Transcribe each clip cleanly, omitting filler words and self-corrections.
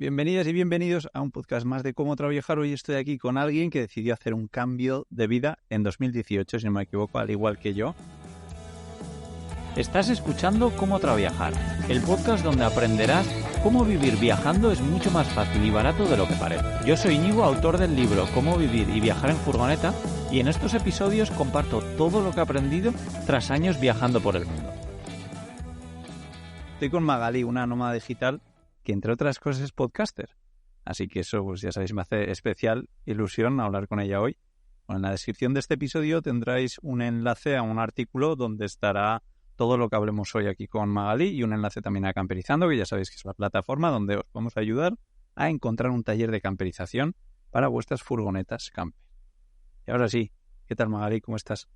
Bienvenidas y bienvenidos a un podcast más de Cómo Traviajar. Hoy estoy aquí con alguien que decidió hacer un cambio de vida en 2018, si no me equivoco, al igual que yo. Estás escuchando Cómo Traviajar, el podcast donde aprenderás cómo vivir viajando es mucho más fácil y barato de lo que parece. Yo soy Íñigo, autor del libro Cómo vivir y viajar en furgoneta, y en estos episodios comparto todo lo que he aprendido tras años viajando por el mundo. Estoy con Magali, una nómada digital que entre otras cosas es podcaster. Así que eso, pues ya sabéis, me hace especial ilusión hablar con ella hoy. Bueno, en la descripción de este episodio tendréis un enlace a un artículo donde estará todo lo que hablemos hoy aquí con Magali y un enlace también a Camperizando, que ya sabéis que es la plataforma donde os vamos a ayudar a encontrar un taller de camperización para vuestras furgonetas camper. Y ahora sí, ¿qué tal Magali? ¿Cómo estás?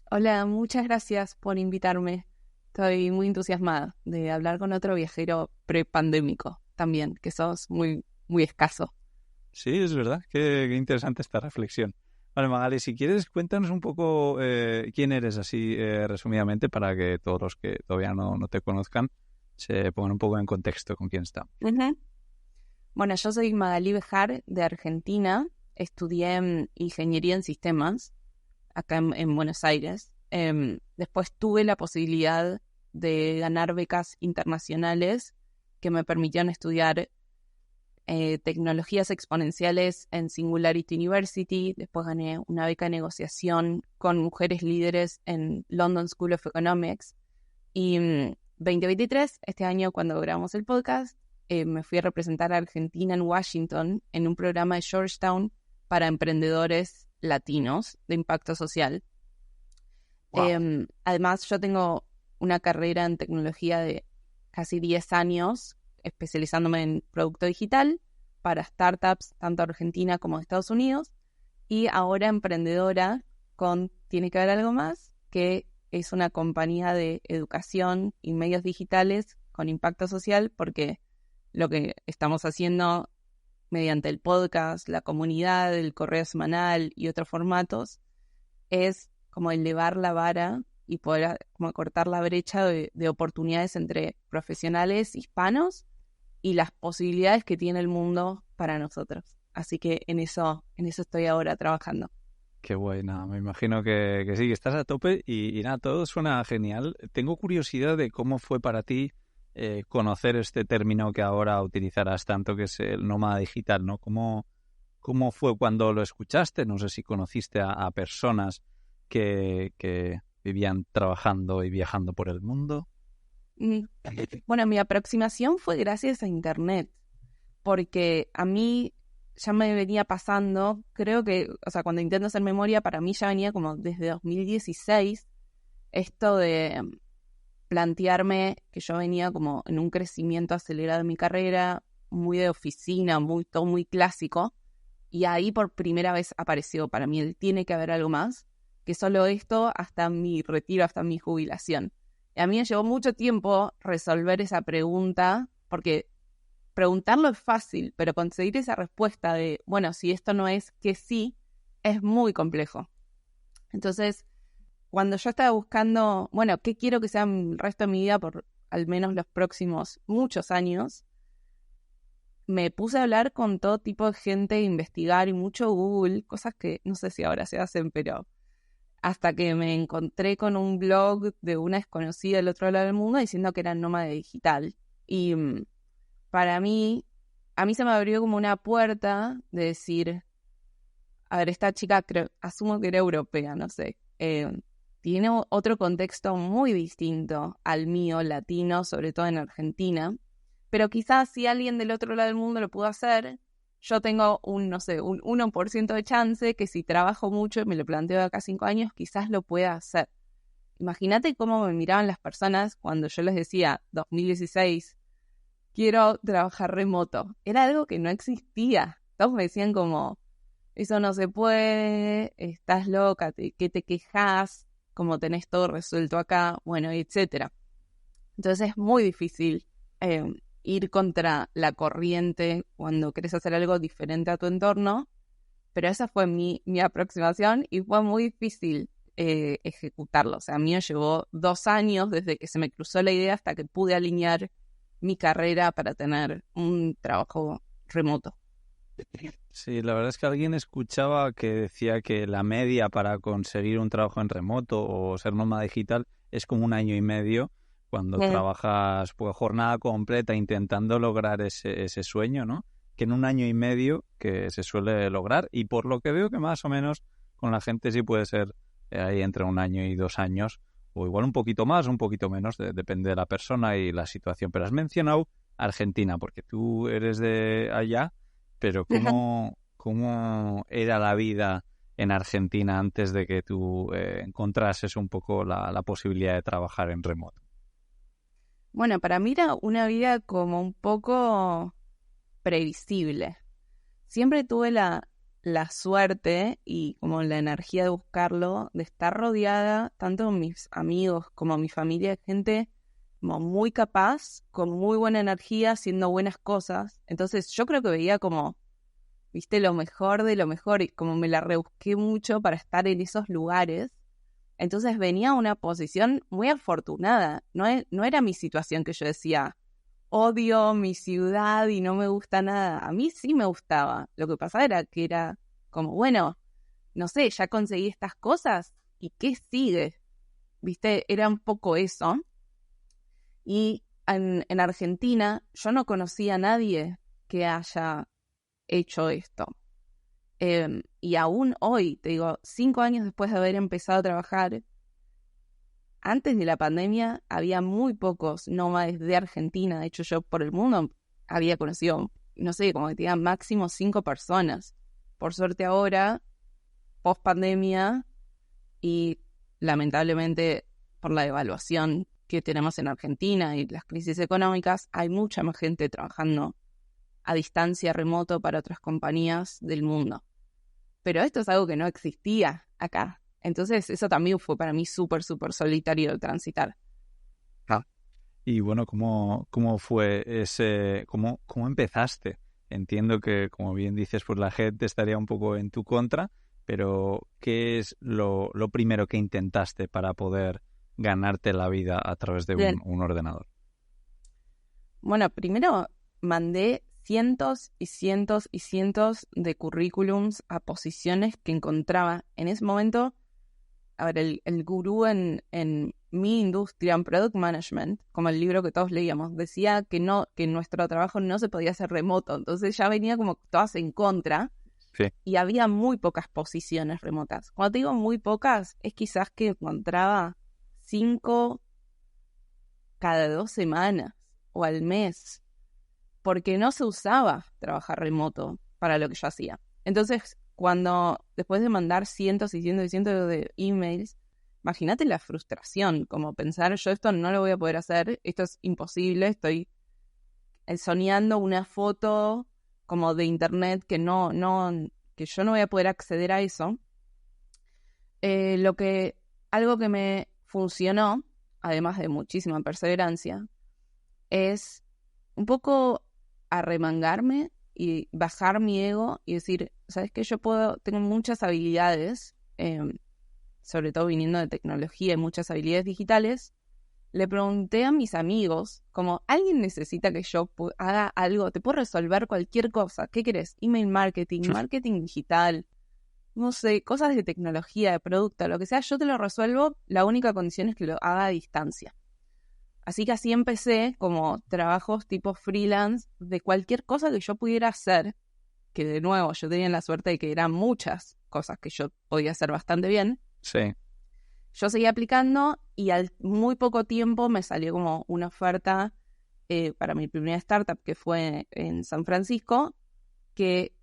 Hola, muchas gracias por invitarme. Estoy muy entusiasmada de hablar con otro viajero prepandémico también, que sos muy escaso. Sí, es verdad. Qué interesante esta reflexión. Vale, Magali, si quieres, cuéntanos un poco quién eres así resumidamente para que todos los que todavía no te conozcan se pongan un poco en contexto con quién estamos. Uh-huh. Bueno, yo soy Magali Bejar de Argentina. Estudié Ingeniería en Sistemas acá en Buenos Aires. Después tuve la posibilidad de ganar becas internacionales que me permitieron estudiar tecnologías exponenciales en Singularity University. Después gané una beca de negociación con mujeres líderes en London School of Economics. Y 2023, este año cuando grabamos el podcast, me fui a representar a Argentina en Washington en un programa de Georgetown para emprendedores latinos de impacto social. Wow. Además, yo tengo una carrera en tecnología de casi 10 años, especializándome en producto digital para startups tanto Argentina como de Estados Unidos, y ahora emprendedora con Tiene que haber algo más, que es una compañía de educación y medios digitales con impacto social, porque lo que estamos haciendo mediante el podcast, la comunidad, el correo semanal y otros formatos es como elevar la vara y poder como cortar la brecha de oportunidades entre profesionales hispanos y las posibilidades que tiene el mundo para nosotros. Así que en eso estoy ahora trabajando. Qué guay, nada, me imagino que sí, que estás a tope y nada, todo suena genial. Tengo curiosidad de cómo fue para ti conocer este término que ahora utilizarás tanto, que es el nómada digital, ¿no? ¿Cómo fue cuando lo escuchaste? No sé si conociste a personas que vivían trabajando y viajando por el mundo. Bueno, mi aproximación fue gracias a internet, porque a mí ya me venía pasando, creo que, o sea, cuando intento hacer memoria, para mí ya venía como desde 2016, esto de plantearme que yo venía como en un crecimiento acelerado de mi carrera, muy de oficina, todo muy clásico, y ahí por primera vez apareció para mí el tiene que haber algo más que solo esto hasta mi retiro, hasta mi jubilación. Y a mí me llevó mucho tiempo resolver esa pregunta, porque preguntarlo es fácil, pero conseguir esa respuesta de, bueno, si esto no es que sí, es muy complejo. Entonces, cuando yo estaba buscando, bueno, ¿qué quiero que sea el resto de mi vida por al menos los próximos muchos años? Me puse a hablar con todo tipo de gente, investigar y mucho Google, cosas que no sé si ahora se hacen, pero hasta que me encontré con un blog de una desconocida del otro lado del mundo diciendo que era nómada digital. Y para mí, a mí se me abrió como una puerta de decir, a ver, esta chica, asumo que era europea, no sé, tiene otro contexto muy distinto al mío, latino, sobre todo en Argentina, pero quizás si alguien del otro lado del mundo lo pudo hacer, yo tengo un 1% de chance que si trabajo mucho y me lo planteo de acá a 5 años, quizás lo pueda hacer. Imagínate cómo me miraban las personas cuando yo les decía, 2016, quiero trabajar remoto. Era algo que no existía. Todos me decían como, eso no se puede, estás loca, ¿qué te quejas? Como tenés todo resuelto acá, bueno, etcétera. Entonces es muy difícil ir contra la corriente cuando querés hacer algo diferente a tu entorno, pero esa fue mi aproximación y fue muy difícil ejecutarlo. O sea, a mí me llevó 2 años desde que se me cruzó la idea hasta que pude alinear mi carrera para tener un trabajo remoto. Sí, la verdad es que alguien escuchaba que decía que la media para conseguir un trabajo en remoto o ser nómada digital es como 1 año y medio cuando trabajas pues jornada completa intentando lograr ese sueño, ¿no? Que en 1 año y medio que se suele lograr, y por lo que veo que más o menos con la gente sí puede ser ahí entre 1 año y 2 años, o igual un poquito más, un poquito menos, depende de la persona y la situación. Pero has mencionado Argentina, porque tú eres de allá, pero ¿cómo era la vida en Argentina antes de que tú encontrases un poco la posibilidad de trabajar en remoto? Bueno, para mí era una vida como un poco previsible. Siempre tuve la suerte y como la energía de buscarlo, de estar rodeada tanto con mis amigos como mi familia, de gente como muy capaz, con muy buena energía, haciendo buenas cosas. Entonces yo creo que veía como, viste, lo mejor de lo mejor, y como me la rebusqué mucho para estar en esos lugares. Entonces venía a una posición muy afortunada. No era mi situación que yo decía, odio mi ciudad y no me gusta nada. A mí sí me gustaba. Lo que pasaba era que era como, bueno, no sé, ya conseguí estas cosas, ¿y qué sigue? ¿Viste? Era un poco eso. Y en Argentina yo no conocía a nadie que haya hecho esto. Y aún hoy, te digo, 5 años después de haber empezado a trabajar, antes de la pandemia había muy pocos nómades de Argentina. De hecho, yo por el mundo había conocido, no sé, como que tenía máximo 5 personas. Por suerte ahora, post pandemia y lamentablemente por la devaluación que tenemos en Argentina y las crisis económicas, hay mucha más gente trabajando a distancia, remoto, para otras compañías del mundo. Pero esto es algo que no existía acá. Entonces eso también fue para mí súper, súper solitario de transitar. Y bueno, ¿cómo fue cómo empezaste? Entiendo que, como bien dices, pues la gente estaría un poco en tu contra, pero ¿qué es lo primero que intentaste para poder ganarte la vida a través de un ordenador? Bueno, primero mandé cientos y cientos y cientos de currículums a posiciones que encontraba. En ese momento, a ver, el gurú en mi industria, en Product Management, como el libro que todos leíamos, decía que nuestro trabajo no se podía hacer remoto. Entonces ya venía como todas en contra. Sí. Y había muy pocas posiciones remotas. Cuando te digo muy pocas, es quizás que encontraba 5 cada 2 semanas o al mes, porque no se usaba trabajar remoto para lo que yo hacía. Entonces, después de mandar cientos y cientos y cientos de emails, imagínate la frustración, como pensar, yo esto no lo voy a poder hacer, esto es imposible, estoy soñando una foto como de internet que yo no voy a poder acceder a eso. Algo que me funcionó, además de muchísima perseverancia, es un poco arremangarme y bajar mi ego y decir, ¿sabes qué? Tengo muchas habilidades, sobre todo viniendo de tecnología y muchas habilidades digitales. Le pregunté a mis amigos, como, ¿alguien necesita que yo haga algo? ¿Te puedo resolver cualquier cosa? ¿Qué querés? Email marketing, marketing digital, no sé, cosas de tecnología, de producto, lo que sea, yo te lo resuelvo. La única condición es que lo haga a distancia. Así que así empecé como trabajos tipo freelance de cualquier cosa que yo pudiera hacer, que de nuevo yo tenía la suerte de que eran muchas cosas que yo podía hacer bastante bien. Sí. Yo seguí aplicando y al muy poco tiempo me salió como una oferta para mi primera startup, que fue en San Francisco, que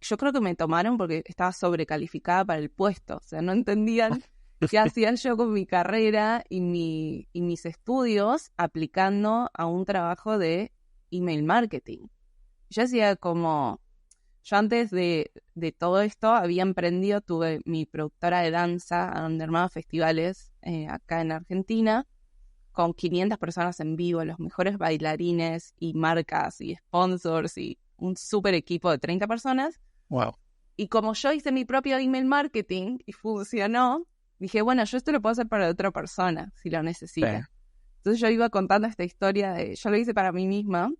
yo creo que me tomaron porque estaba sobrecalificada para el puesto. O sea, no entendían qué hacía yo con mi carrera y mis estudios aplicando a un trabajo de email marketing. Yo hacía como... Yo antes de todo esto había emprendido, tuve mi productora de danza donde armaba festivales acá en Argentina con 500 personas en vivo, los mejores bailarines y marcas y sponsors y un súper equipo de 30 personas. Wow. Y como yo hice mi propio email marketing y funcionó, dije, bueno, yo esto lo puedo hacer para otra persona si lo necesita. Sí. Entonces yo iba contando esta historia yo lo hice para mí misma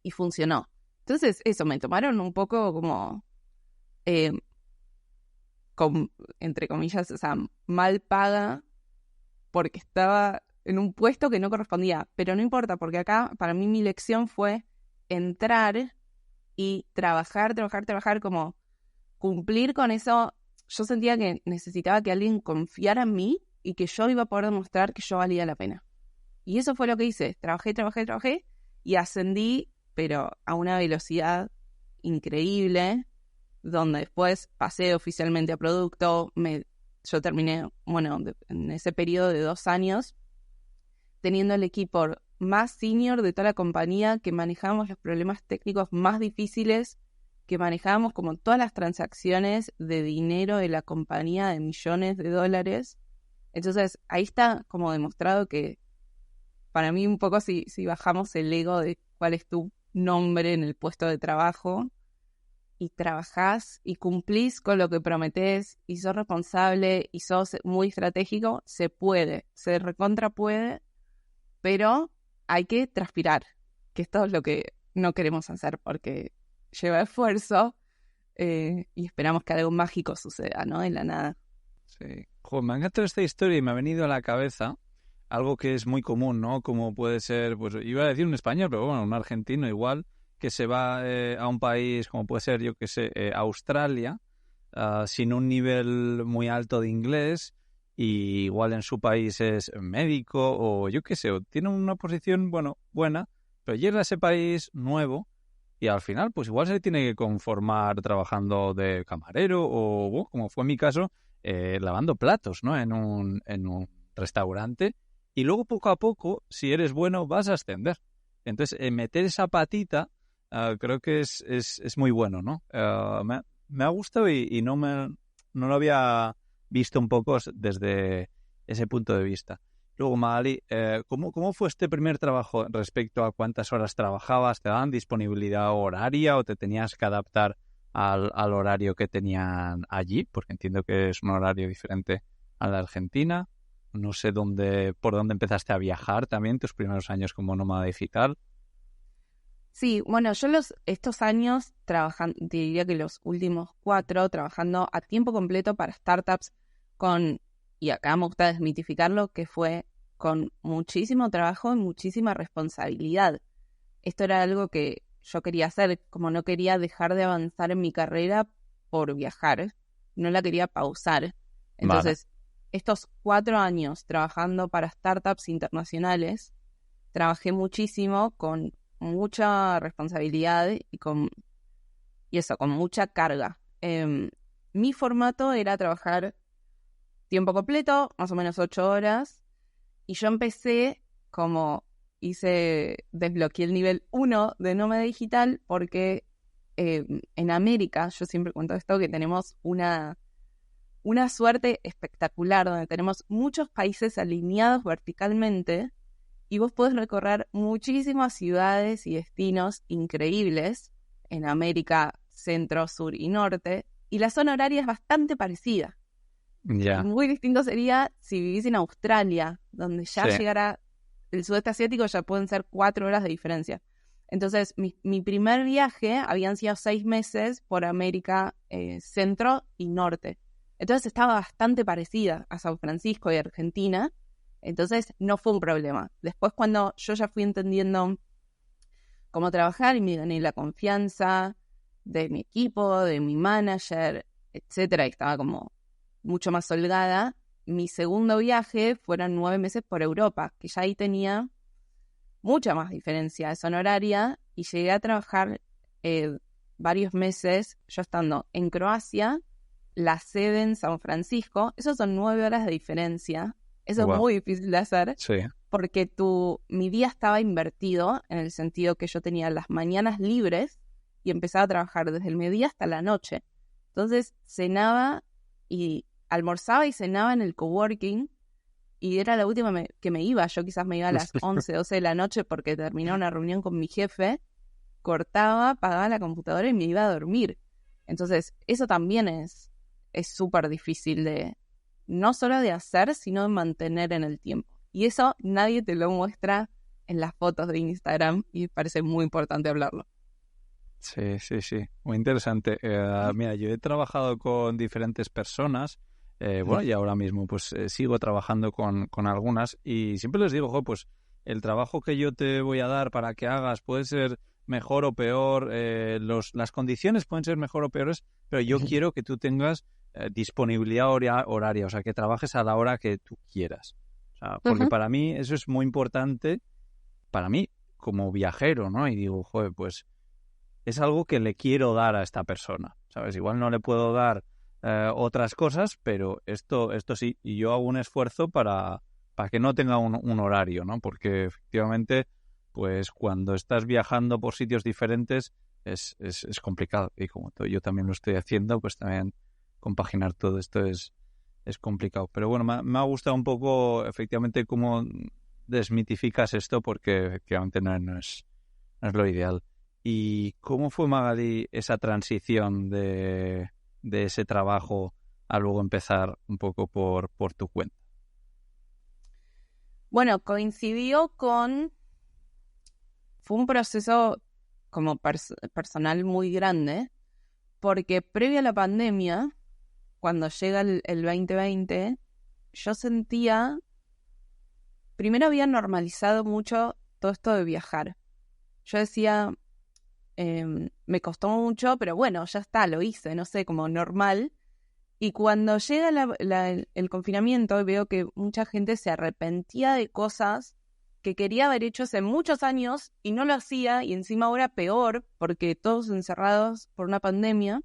y funcionó. Entonces eso, me tomaron un poco como, entre comillas, o sea, mal paga porque estaba en un puesto que no correspondía. Pero no importa, porque acá para mí mi lección fue entrar y trabajar, como cumplir con eso. Yo sentía que necesitaba que alguien confiara en mí y que yo iba a poder demostrar que yo valía la pena. Y eso fue lo que hice. Trabajé y ascendí, pero a una velocidad increíble, donde después pasé oficialmente a producto. Yo terminé, en ese periodo de 2 años, teniendo el equipo más senior de toda la compañía, que manejábamos los problemas técnicos más difíciles, que manejábamos como todas las transacciones de dinero de la compañía de millones de dólares. Entonces, ahí está como demostrado que para mí un poco si bajamos el ego de cuál es tu nombre en el puesto de trabajo y trabajás y cumplís con lo que prometés y sos responsable y sos muy estratégico, se recontra puede, pero hay que transpirar, que esto es lo que no queremos hacer porque lleva esfuerzo y esperamos que algo mágico suceda, ¿no? En la nada. Sí. Joder, me ha encantado esta historia y me ha venido a la cabeza algo que es muy común, ¿no? Como puede ser, pues iba a decir un español, pero bueno, un argentino igual, que se va a un país como puede ser, yo que sé, Australia, sin un nivel muy alto de inglés, y igual en su país es médico o yo qué sé, o tiene una posición, buena, pero llega a ese país nuevo y al final pues igual se tiene que conformar trabajando de camarero o, como fue mi caso, lavando platos, ¿no? En un restaurante, y luego poco a poco, si eres bueno, vas a ascender. Entonces, meter esa patita creo que es muy bueno, ¿no? Me ha gustado y no lo había visto un poco desde ese punto de vista. Luego, Magali, ¿cómo fue este primer trabajo respecto a cuántas horas trabajabas? ¿Te daban disponibilidad horaria o te tenías que adaptar al horario que tenían allí? Porque entiendo que es un horario diferente a la Argentina. No sé por dónde empezaste a viajar también tus primeros años como nómada digital. Sí, bueno, yo estos años trabajando, diría que los últimos 4, trabajando a tiempo completo para startups y acá me gusta desmitificarlo, que fue con muchísimo trabajo y muchísima responsabilidad. Esto era algo que yo quería hacer, como no quería dejar de avanzar en mi carrera por viajar, no la quería pausar. Entonces, estos 4 años trabajando para startups internacionales, trabajé muchísimo con mucha responsabilidad y con mucha carga. Mi formato era trabajar tiempo completo, más o menos 8 horas, y yo empecé desbloqueé el nivel 1 de nómada digital porque en América, yo siempre cuento esto, que tenemos una suerte espectacular, donde tenemos muchos países alineados verticalmente y vos podés recorrer muchísimas ciudades y destinos increíbles en América, centro, sur y norte, y la zona horaria es bastante parecida. Yeah. Muy distinto sería si vivís en Australia, donde ya llegará el sudeste asiático, ya pueden ser 4 horas de diferencia. Entonces, mi primer viaje habían sido 6 meses por América centro y norte. Entonces estaba bastante parecida a San Francisco y Argentina. Entonces no fue un problema. Después, cuando yo ya fui entendiendo cómo trabajar y me gané la confianza de mi equipo, de mi manager, etcétera, y estaba como mucho más holgada, mi segundo viaje fueron 9 meses por Europa, que ya ahí tenía mucha más diferencia de zona horaria, y llegué a trabajar varios meses, yo estando en Croacia, la sede en San Francisco. Esos son 9 horas de diferencia. Eso es muy difícil de hacer, porque mi día estaba invertido en el sentido que yo tenía las mañanas libres y empezaba a trabajar desde el mediodía hasta la noche. Entonces almorzaba y cenaba en el coworking, y era la última que me iba. Yo quizás me iba a las 11, 12 de la noche porque terminaba una reunión con mi jefe, cortaba, apagaba la computadora y me iba a dormir. Entonces, eso también es súper difícil no solo de hacer, sino de mantener en el tiempo. Y eso nadie te lo muestra en las fotos de Instagram y parece muy importante hablarlo. Sí. Muy interesante. Mira, yo he trabajado con diferentes personas, bueno, y ahora mismo pues sigo trabajando con algunas y siempre les digo, pues el trabajo que yo te voy a dar para que hagas puede ser mejor o peor, las condiciones pueden ser mejor o peores, pero yo quiero que tú tengas disponibilidad horaria, o sea, que trabajes a la hora que tú quieras. O sea, porque para mí eso es muy importante, para mí como viajero, ¿no? Y digo, joder, pues es algo que le quiero dar a esta persona, ¿sabes? Igual no le puedo dar otras cosas, pero esto sí, y yo hago un esfuerzo para que no tenga un horario, ¿no? Porque efectivamente, pues cuando estás viajando por sitios diferentes es complicado, y como yo también lo estoy haciendo, pues también compaginar todo esto es complicado. Pero bueno, me ha gustado un poco efectivamente cómo desmitificas esto, porque efectivamente no es lo ideal. ¿Y cómo fue, Magali, esa transición de ese trabajo a luego empezar un poco por tu cuenta? Bueno, coincidió con... Fue un proceso como personal muy grande, porque previo a la pandemia, cuando llega el 2020, yo sentía... Primero había normalizado mucho todo esto de viajar. Yo decía... me costó mucho, pero bueno, ya está, lo hice, no sé, como normal. Y cuando llega el confinamiento, veo que mucha gente se arrepentía de cosas que quería haber hecho hace muchos años y no lo hacía, y encima ahora peor, porque todos encerrados por una pandemia.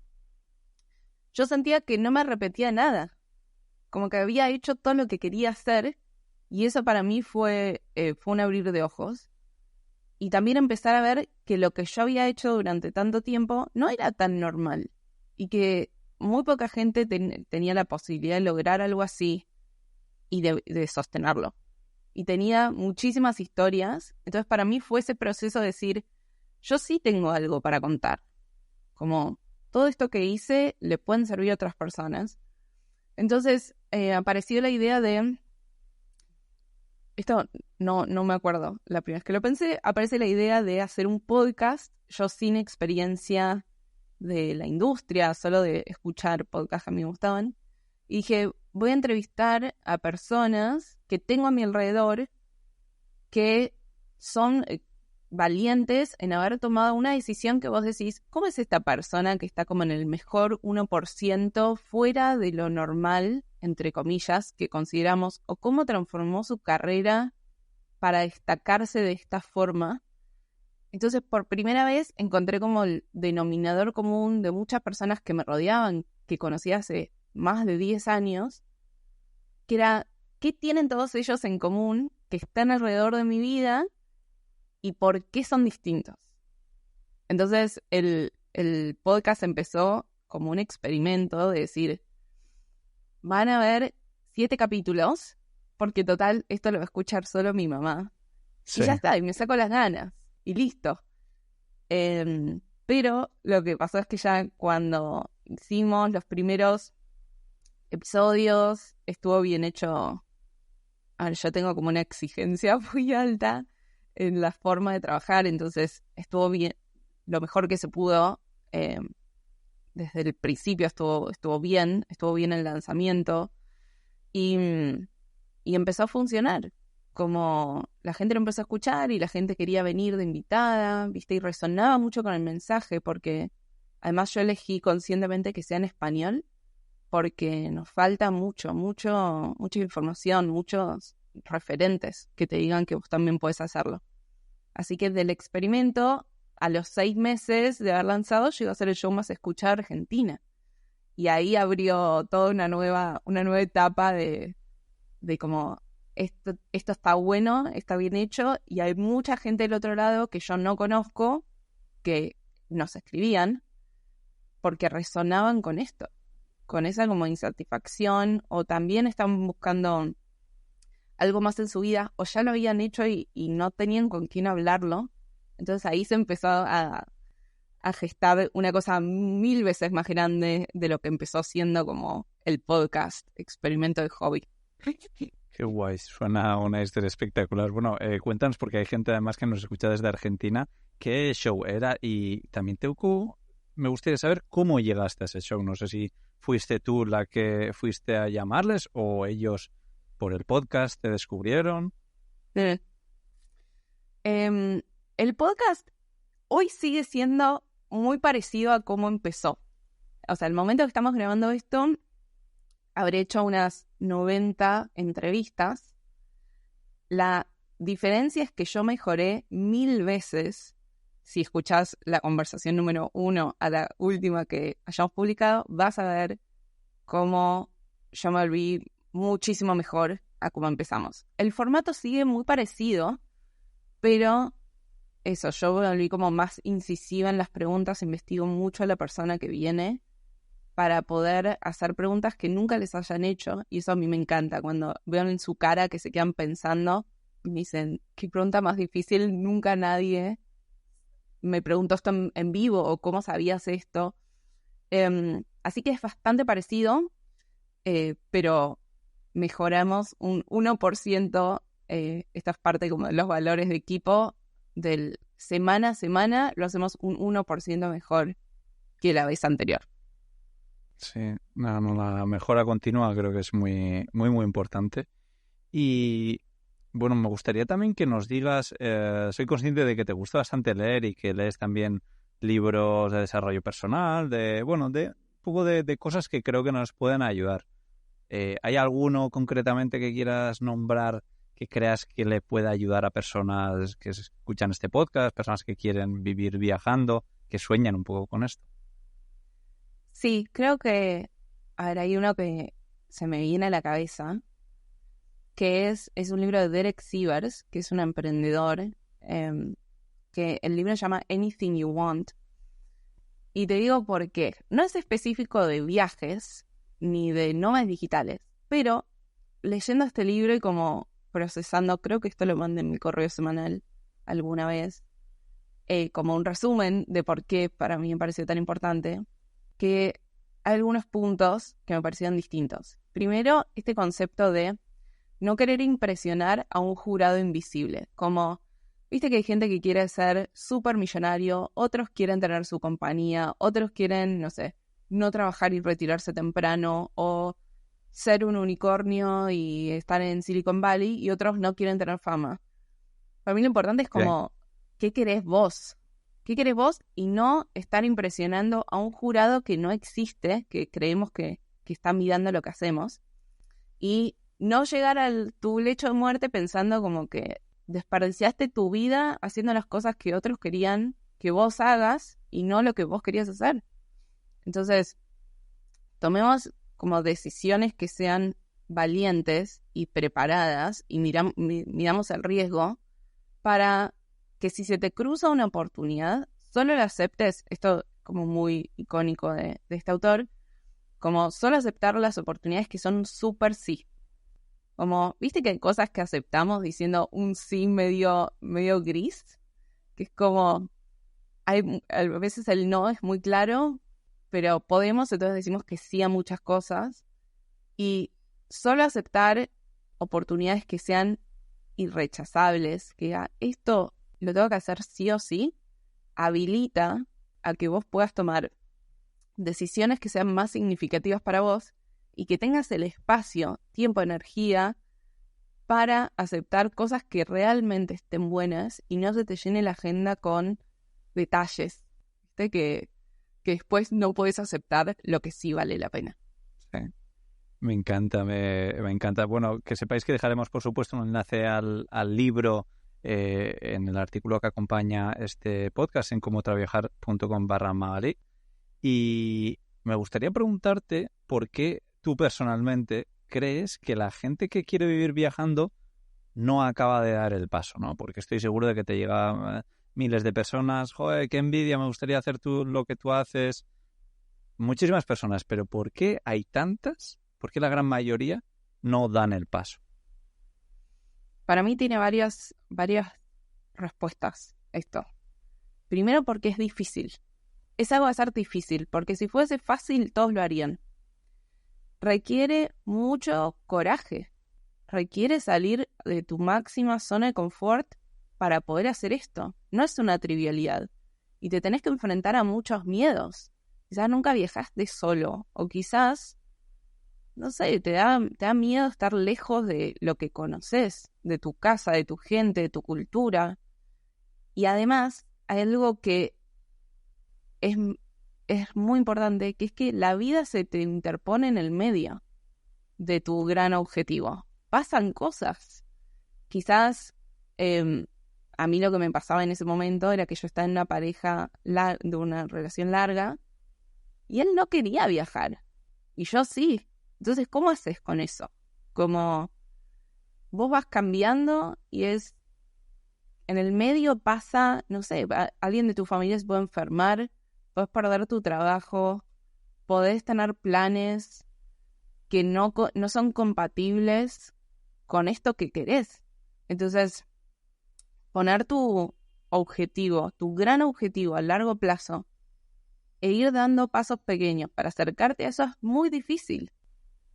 Yo sentía que no me arrepentía de nada, como que había hecho todo lo que quería hacer, y eso para mí fue un abrir de ojos. Y también empezar a ver que lo que yo había hecho durante tanto tiempo no era tan normal y que muy poca gente tenía la posibilidad de lograr algo así y de sostenerlo. Y tenía muchísimas historias. Entonces para mí fue ese proceso de decir, yo sí tengo algo para contar. Como todo esto que hice le pueden servir a otras personas. Entonces apareció la idea de... Esto no me acuerdo la primera vez que lo pensé. Aparece la idea de hacer un podcast, yo sin experiencia de la industria, solo de escuchar podcasts que a mí me gustaban. Y dije, voy a entrevistar a personas que tengo a mi alrededor que son valientes en haber tomado una decisión que vos decís, ¿cómo es esta persona que está como en el mejor 1% fuera de lo normal, entre comillas, que consideramos, o cómo transformó su carrera para destacarse de esta forma? Entonces, por primera vez encontré como el denominador común de muchas personas que me rodeaban, que conocí hace más de 10 años, que era, ¿qué tienen todos ellos en común que están alrededor de mi vida y por qué son distintos? Entonces, el podcast empezó como un experimento de decir, van a haber 7 capítulos, porque total, esto lo va a escuchar solo mi mamá. Sí. Y ya está, y me saco las ganas, y listo. Pero lo que pasó es que ya cuando hicimos los primeros episodios, estuvo bien hecho. A ver, yo tengo como una exigencia muy alta en la forma de trabajar, entonces estuvo bien, lo mejor que se pudo. Desde el principio estuvo bien el lanzamiento y empezó a funcionar. Como la gente lo empezó a escuchar y la gente quería venir de invitada, ¿viste? Y resonaba mucho con el mensaje, porque además yo elegí conscientemente que sea en español, porque nos falta mucha información, muchos referentes que te digan que vos también podés hacerlo. Así que del experimento, a los 6 meses de haber lanzado, llegó a ser el show más escuchado de Argentina. Y ahí abrió toda una nueva etapa de como, esto está bueno, está bien hecho, y hay mucha gente del otro lado que yo no conozco, que nos escribían, porque resonaban con esto, con esa como insatisfacción, o también estaban buscando algo más en su vida, o ya lo habían hecho y no tenían con quién hablarlo. Entonces ahí se empezó a gestar una cosa 1000 veces más grande de lo que empezó siendo como el podcast, experimento de hobby. Qué guay, suena una historia espectacular. Bueno, cuéntanos, porque hay gente además que nos escucha desde Argentina, ¿qué show era? Y también, Teuku, me gustaría saber cómo llegaste a ese show. No sé si fuiste tú la que fuiste a llamarles o ellos por el podcast te descubrieron. El podcast hoy sigue siendo muy parecido a cómo empezó. O sea, el momento que estamos grabando esto, habré hecho unas 90 entrevistas. La diferencia es que yo mejoré 1000 veces. Si escuchás la conversación número 1 a la última que hayamos publicado, vas a ver cómo yo me volví muchísimo mejor a cómo empezamos. El formato sigue muy parecido, pero eso, yo me volví como más incisiva en las preguntas, investigo mucho a la persona que viene para poder hacer preguntas que nunca les hayan hecho, y eso a mí me encanta, cuando veo en su cara que se quedan pensando y me dicen, qué pregunta más difícil, nunca nadie me preguntó esto en vivo, o cómo sabías esto. Así que es bastante parecido, pero mejoramos un 1%, esta es parte como de los valores de equipo, del semana a semana lo hacemos un 1% mejor que la vez anterior. Sí, la mejora continua creo que es muy, muy, muy importante. Y bueno, me gustaría también que nos digas, soy consciente de que te gusta bastante leer y que lees también libros de desarrollo personal, de un poco de cosas que creo que nos pueden ayudar. ¿Hay alguno concretamente que quieras nombrar que creas que le pueda ayudar a personas que escuchan este podcast, personas que quieren vivir viajando, que sueñan un poco con esto? Sí, creo que, a ver, hay uno que se me viene a la cabeza, que es un libro de Derek Sivers, que es un emprendedor, que el libro se llama Anything You Want. Y te digo por qué. No es específico de viajes ni de nómadas digitales, pero leyendo este libro y como procesando, creo que esto lo mandé en mi correo semanal alguna vez, como un resumen de por qué para mí me pareció tan importante, que hay algunos puntos que me parecieron distintos. Primero, este concepto de no querer impresionar a un jurado invisible, como, viste que hay gente que quiere ser súper millonario, otros quieren tener su compañía, otros quieren, no sé, no trabajar y retirarse temprano, o ser un unicornio y estar en Silicon Valley, y otros no quieren tener fama. Para mí lo importante es como, ¿qué querés vos? ¿Qué querés vos? Y no estar impresionando a un jurado que no existe, que creemos que está mirando lo que hacemos. Y no llegar a tu lecho de muerte pensando como que desperdiciaste tu vida haciendo las cosas que otros querían que vos hagas y no lo que vos querías hacer. Entonces, tomemos como decisiones que sean valientes y preparadas y miramos el riesgo para que si se te cruza una oportunidad, solo la aceptes. Esto como muy icónico de este autor, como solo aceptar las oportunidades que son súper sí. Como, viste que hay cosas que aceptamos diciendo un sí medio gris, que es como, a veces el no es muy claro, pero podemos, entonces decimos que sí a muchas cosas, y solo aceptar oportunidades que sean irrechazables, que esto lo tengo que hacer sí o sí, habilita a que vos puedas tomar decisiones que sean más significativas para vos y que tengas el espacio, tiempo, energía para aceptar cosas que realmente estén buenas y no se te llene la agenda con detalles, ¿viste? Que después no podés aceptar lo que sí vale la pena. Sí. Me encanta, me encanta. Bueno, que sepáis que dejaremos, por supuesto, un enlace al libro en el artículo que acompaña este podcast en comotraviajar.com/Magali. Y me gustaría preguntarte por qué tú personalmente crees que la gente que quiere vivir viajando no acaba de dar el paso, ¿no? Porque estoy seguro de que te llegan miles de personas, joder, qué envidia, me gustaría hacer lo que tú haces. Muchísimas personas, pero ¿por qué hay tantas? ¿Por qué la gran mayoría no dan el paso? Para mí tiene varias respuestas esto. Primero, porque es difícil. Es algo de ser difícil, porque si fuese fácil, todos lo harían. Requiere mucho coraje. requiere salir de tu máxima zona de confort para poder hacer esto. No es una trivialidad. Y te tenés que enfrentar a muchos miedos. Quizás nunca viajaste solo. O quizás, no sé, te da miedo estar lejos de lo que conoces, de tu casa, de tu gente, de tu cultura. Y además, hay algo que es muy importante, que es que la vida se te interpone en el medio de tu gran objetivo. Pasan cosas. Quizás a mí lo que me pasaba en ese momento era que yo estaba en una pareja de una relación larga y él no quería viajar y yo sí. Entonces, ¿cómo haces con eso? Como vos vas cambiando y en el medio pasa, no sé, alguien de tu familia se puede enfermar, podés perder tu trabajo, podés tener planes que no son compatibles con esto que querés. Entonces, poner tu objetivo, tu gran objetivo a largo plazo e ir dando pasos pequeños para acercarte a eso es muy difícil,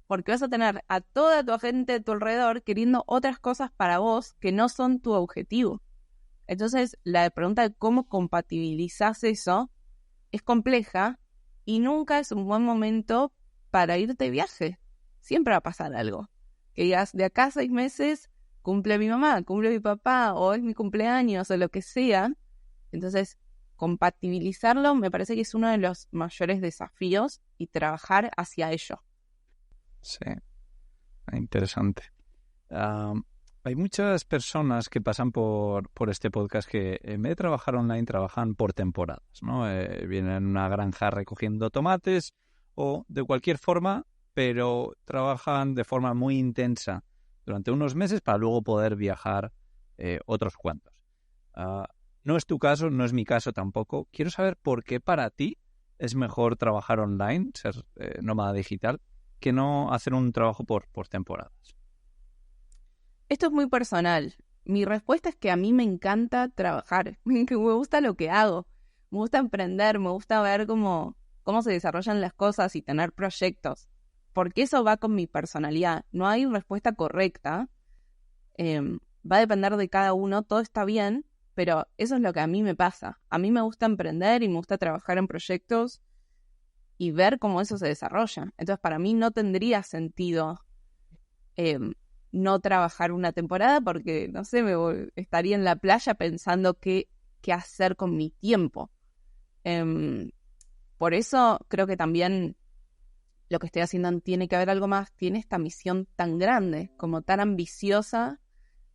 porque vas a tener a toda tu gente a tu alrededor queriendo otras cosas para vos que no son tu objetivo. Entonces, la pregunta de cómo compatibilizás eso es compleja y nunca es un buen momento para irte de viaje. Siempre va a pasar algo. Que digas, de acá a 6 meses cumple mi mamá, cumple mi papá, o es mi cumpleaños, o lo que sea. Entonces, compatibilizarlo me parece que es uno de los mayores desafíos y trabajar hacia ello. Sí, interesante. Hay muchas personas que pasan por este podcast que en vez de trabajar online trabajan por temporadas, ¿no? Vienen a una granja recogiendo tomates o de cualquier forma, pero trabajan de forma muy intensa durante unos meses para luego poder viajar otros cuantos. No es tu caso, no es mi caso tampoco. Quiero saber por qué para ti es mejor trabajar online, ser nómada digital, que no hacer un trabajo por temporadas. Esto es muy personal. Mi respuesta es que a mí me encanta trabajar, que me gusta lo que hago, me gusta emprender, me gusta ver cómo se desarrollan las cosas y tener proyectos, porque eso va con mi personalidad. No hay respuesta correcta, va a depender de cada uno, todo está bien, pero eso es lo que a mí me pasa. A mí me gusta emprender y me gusta trabajar en proyectos y ver cómo eso se desarrolla. Entonces, para mí no tendría sentido no trabajar una temporada porque, no sé, estaría en la playa pensando qué hacer con mi tiempo. Por eso creo que también lo que estoy haciendo Tiene que haber algo más, tiene esta misión tan grande, como tan ambiciosa,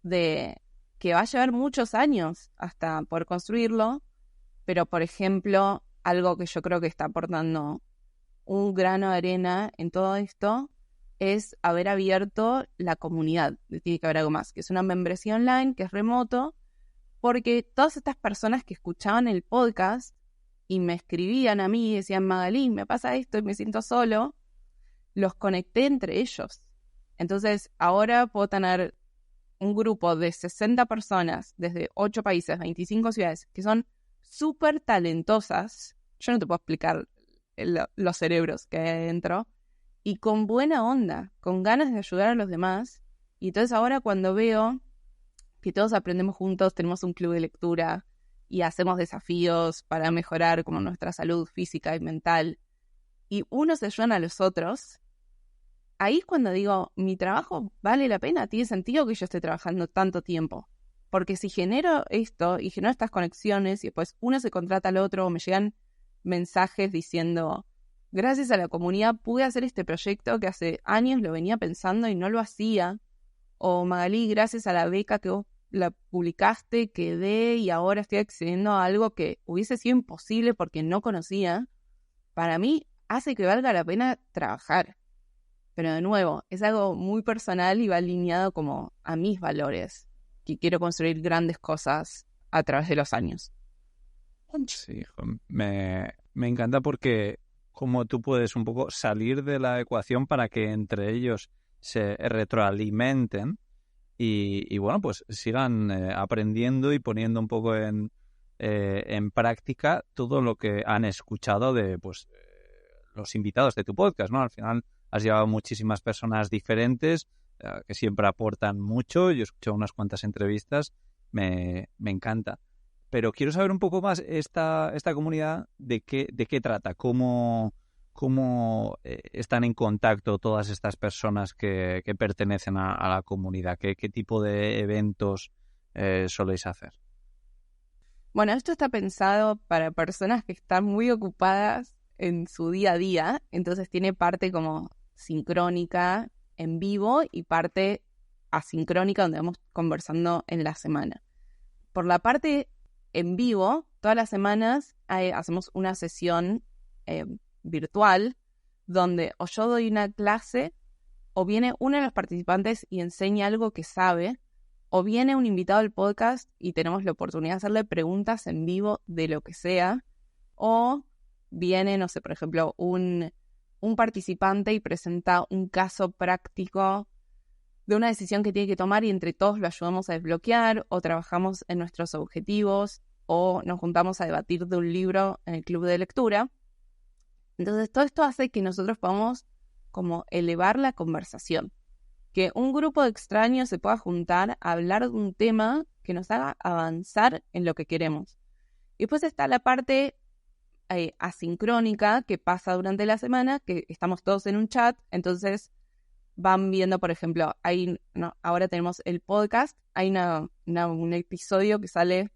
de que va a llevar muchos años hasta poder construirlo, pero, por ejemplo, algo que yo creo que está aportando un grano de arena en todo esto es haber abierto la comunidad de Tiene que haber algo más, que es una membresía online, que es remoto, porque todas estas personas que escuchaban el podcast y me escribían a mí y decían, Magalí, me pasa esto y me siento solo, los conecté entre ellos. Entonces, ahora puedo tener un grupo de 60 personas desde 8 países, 25 ciudades, que son súper talentosas. Yo no te puedo explicar los cerebros que hay adentro, y con buena onda, con ganas de ayudar a los demás. Y entonces ahora cuando veo que todos aprendemos juntos, tenemos un club de lectura y hacemos desafíos para mejorar como nuestra salud física y mental, y unos se ayudan a los otros, ahí es cuando digo, mi trabajo vale la pena, tiene sentido que yo esté trabajando tanto tiempo. Porque si genero esto y genero estas conexiones y después uno se contrata al otro o me llegan mensajes diciendo, gracias a la comunidad pude hacer este proyecto que hace años lo venía pensando y no lo hacía. O Magalí, gracias a la beca que vos la publicaste, quedé y ahora estoy accediendo a algo que hubiese sido imposible porque no conocía. Para mí hace que valga la pena trabajar. Pero de nuevo, es algo muy personal y va alineado como a mis valores, que quiero construir grandes cosas a través de los años. Sí, me encanta porque como tú puedes un poco salir de la ecuación para que entre ellos se retroalimenten y bueno, pues sigan aprendiendo y poniendo un poco en práctica todo lo que han escuchado de los invitados de tu podcast, ¿no? Al final has llevado muchísimas personas diferentes que siempre aportan mucho. Yo he escuchado unas cuantas entrevistas, me encanta. Pero quiero saber un poco más esta comunidad, de qué trata, cómo están en contacto todas estas personas que pertenecen a la comunidad, qué tipo de eventos soléis hacer. Bueno, esto está pensado para personas que están muy ocupadas en su día a día, entonces tiene parte como sincrónica en vivo y parte asincrónica donde vamos conversando en la semana. Por la parte en vivo, todas las semanas hacemos una sesión virtual donde o yo doy una clase o viene uno de los participantes y enseña algo que sabe, o viene un invitado al podcast y tenemos la oportunidad de hacerle preguntas en vivo de lo que sea, o viene, no sé, por ejemplo, un participante y presenta un caso práctico de una decisión que tiene que tomar y entre todos lo ayudamos a desbloquear, o trabajamos en nuestros objetivos, o nos juntamos a debatir de un libro en el club de lectura. Entonces, todo esto hace que nosotros podamos como elevar la conversación. Que un grupo de extraños se pueda juntar a hablar de un tema que nos haga avanzar en lo que queremos. Y después está la parte asincrónica que pasa durante la semana, que estamos todos en un chat, entonces van viendo, por ejemplo, ahora tenemos el podcast, hay un episodio que sale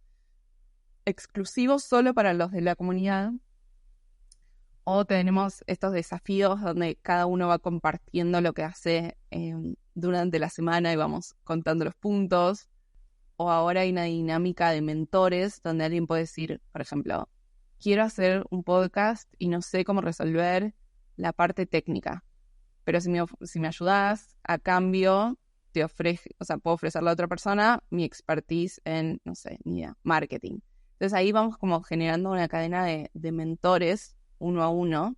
exclusivo solo para los de la comunidad, o tenemos estos desafíos donde cada uno va compartiendo lo que hace durante la semana y vamos contando los puntos. O ahora hay una dinámica de mentores donde alguien puede decir, por ejemplo, quiero hacer un podcast y no sé cómo resolver la parte técnica, pero si me ayudas, a cambio puedo ofrecerle a otra persona mi expertise en, no sé, ni idea, marketing. Entonces ahí vamos como generando una cadena de mentores uno a uno,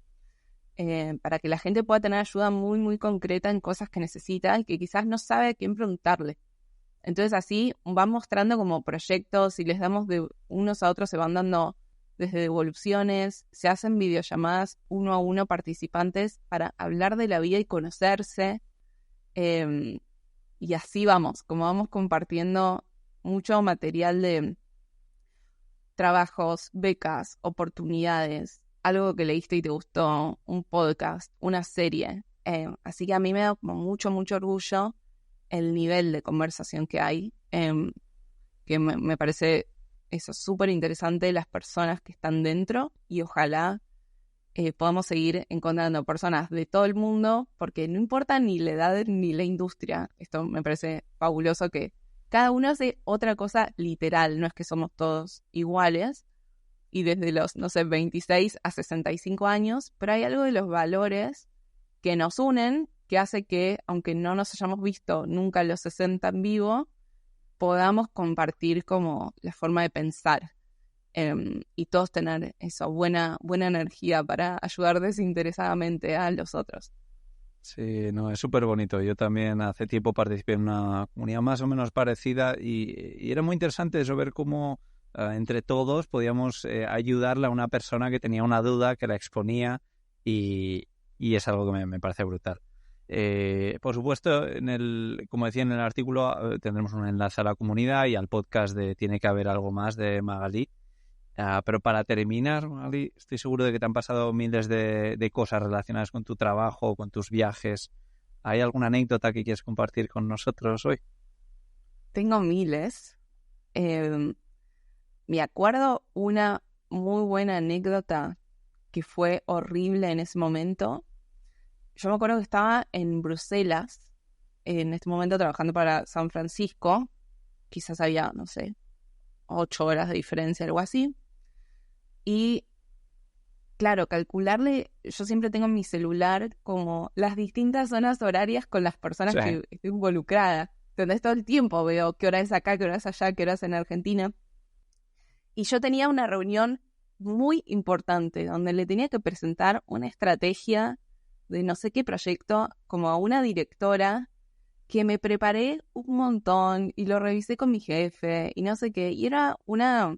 para que la gente pueda tener ayuda muy, muy concreta en cosas que necesita y que quizás no sabe a quién preguntarle. Entonces así van mostrando como proyectos y les damos de unos a otros, se van dando desde devoluciones, se hacen videollamadas uno a uno participantes para hablar de la vida y conocerse, y así vamos compartiendo mucho material de trabajos, becas, oportunidades, algo que leíste y te gustó, un podcast, una serie. Así que a mí me da como mucho, mucho orgullo el nivel de conversación que hay, que me parece eso súper interesante, las personas que están dentro, y ojalá podamos seguir encontrando personas de todo el mundo, porque no importa ni la edad ni la industria. Esto me parece fabuloso, que cada uno hace otra cosa literal, no es que somos todos iguales, y desde los, 26 a 65 años, pero hay algo de los valores que nos unen, que hace que, aunque no nos hayamos visto nunca a los 60 en vivo, podamos compartir como la forma de pensar, y todos tener esa buena energía para ayudar desinteresadamente a los otros. Sí, no, es súper bonito. Yo también hace tiempo participé en una comunidad más o menos parecida y era muy interesante eso, ver cómo entre todos podíamos ayudarle a una persona que tenía una duda, que la exponía, y es algo que me parece brutal. Por supuesto, como decía en el artículo, tendremos un enlace a la comunidad y al podcast de Tiene que haber algo más de Magalí. Pero para terminar, Magalí, estoy seguro de que te han pasado miles de cosas relacionadas con tu trabajo, con tus viajes. ¿Hay alguna anécdota que quieres compartir con nosotros hoy? Tengo miles. Me acuerdo una muy buena anécdota que fue horrible en ese momento. Yo me acuerdo que estaba en Bruselas, en este momento trabajando para San Francisco. Quizás había, 8 horas de diferencia, algo así. Y, claro, calcularle, yo siempre tengo en mi celular como las distintas zonas horarias con las personas que estoy involucrada. Entonces todo el tiempo veo qué hora es acá, qué hora es allá, qué hora es en Argentina. Y yo tenía una reunión muy importante donde le tenía que presentar una estrategia de no sé qué proyecto como a una directora, que me preparé un montón y lo revisé con mi jefe y no sé qué. Y era una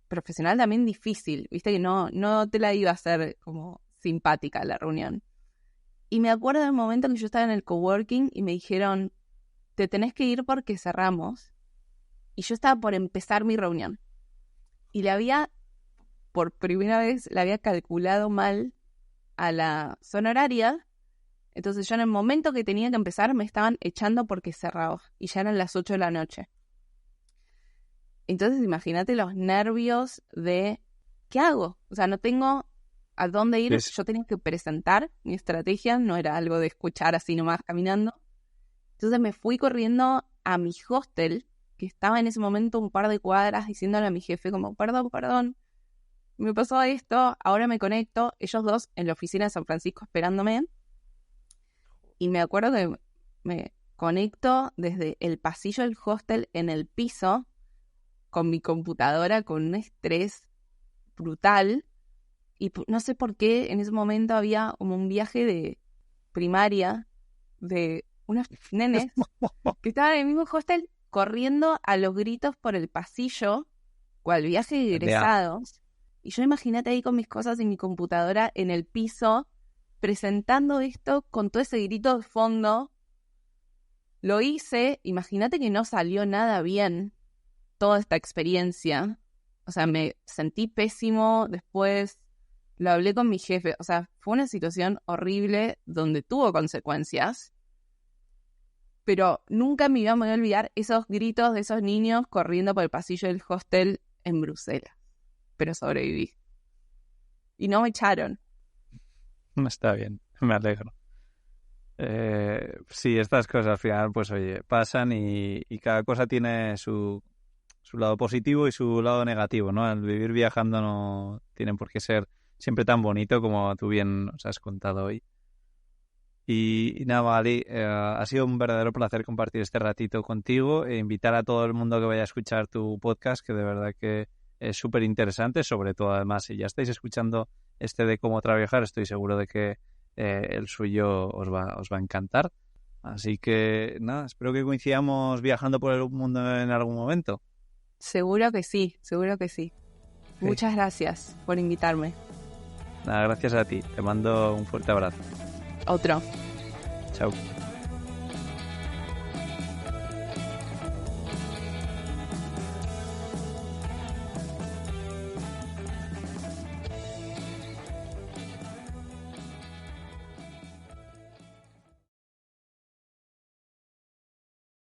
profesional también difícil, viste, que no te la iba a hacer como simpática la reunión. Y me acuerdo del momento que yo estaba en el coworking y me dijeron, te tenés que ir porque cerramos. Y yo estaba por empezar mi reunión. Y por primera vez, le había calculado mal a la zona horaria. Entonces yo en el momento que tenía que empezar me estaban echando porque cerraba. Y ya eran las 8 de la noche. Entonces imagínate los nervios de, ¿qué hago? O sea, no tengo a dónde ir. Yo tenía que presentar mi estrategia, no era algo de escuchar así nomás caminando. Entonces me fui corriendo a mi hostel, que estaba en ese momento un par de cuadras, diciéndole a mi jefe como, perdón, me pasó esto, ahora me conecto. Ellos dos en la oficina de San Francisco esperándome. Y me acuerdo que me conecto desde el pasillo del hostel en el piso, con mi computadora, con un estrés brutal. Y no sé por qué en ese momento había como un viaje de primaria de unos nenes que estaban en el mismo hostel corriendo a los gritos por el pasillo, cual viaje de egresados. Y yo imagínate ahí con mis cosas y mi computadora en el piso, presentando esto con todo ese grito de fondo. Lo hice, imagínate que no salió nada bien toda esta experiencia. O sea, me sentí pésimo después. Lo hablé con mi jefe. O sea, fue una situación horrible donde tuvo consecuencias. Pero nunca me iba a olvidar esos gritos de esos niños corriendo por el pasillo del hostel en Bruselas. Pero sobreviví. Y no me echaron. Está bien, me alegro. Sí, estas cosas al final, pues oye, pasan y cada cosa tiene su lado positivo y su lado negativo, ¿no? El vivir viajando no tiene por qué ser siempre tan bonito como tú bien nos has contado hoy. Y nada, Magali, ha sido un verdadero placer compartir este ratito contigo e invitar a todo el mundo que vaya a escuchar tu podcast, que de verdad que es súper interesante, sobre todo además si ya estáis escuchando este de cómo trabajar, estoy seguro de que el suyo os va a encantar. Así que nada, espero que coincidamos viajando por el mundo en algún momento. Seguro que sí, seguro que sí. Sí. Muchas gracias por invitarme. Nada, gracias a ti. Te mando un fuerte abrazo. Otro. Chao.